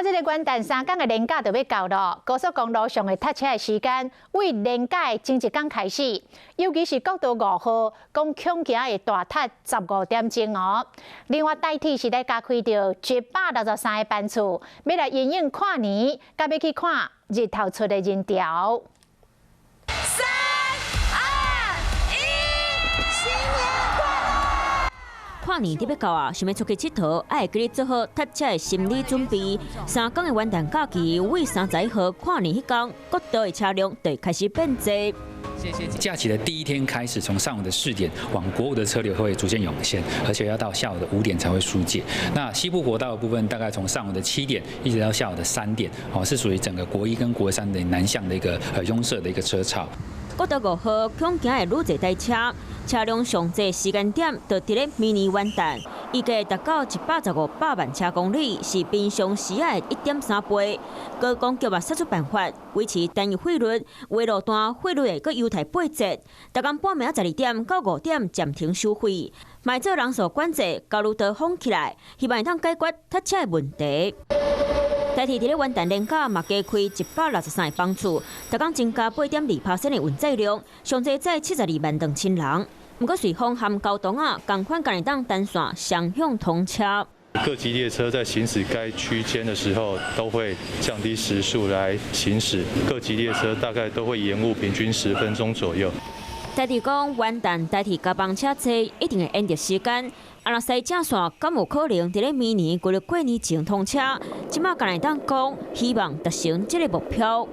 这个元旦3天的连假就要到了，高速公路上的塞车的时间为连假的前一天开始，尤其是国道5号，讲恐惊会大塞15点钟哦。另外，代替是咧加开着163个班次，要来迎迎跨年，甲要去看日头出的人潮。 跨年伫要到啊，想要出去佚佗，爱会记你做好塞车的心理准备。3天的元旦假期，为31号跨年迄天，国道的车辆就开始变多。假期的第一天开始，从上午的4点往国五的车流会逐渐涌现，而且要到下午的5点才会疏解。那西部国道的部分，大概从上午的7点一直到下午的3点，是属于整个国1跟国3的南向的一个拥塞的一个车潮。 国道5号恐惊会愈侪台车，车辆上侪时间点就伫咧明年元旦，预计达到115万车公里，是平常时的1.3倍。高公局也释出办法，维持单一费率，为路段费率会阁优待8折，逐工半暝12点到5点暂停收费，卖做人数管制，交流道封起来，希望会当解决塞车的问题。 代替伫咧元旦连假嘛加开163个班次，逐工增加8.2%的运载量，上侪载72万2千人。不过随风和交通啊，共款家己当单线双向通车。各级列车在行驶该区间的时候，都会降低时速来行驶。各级列车大概都会延误平均10分钟左右。 代替讲元旦代替加班车车，一定会延着时间。啊，若西正线敢有可能伫咧明年过年前通车？即马家己当讲，希望达成这个目标。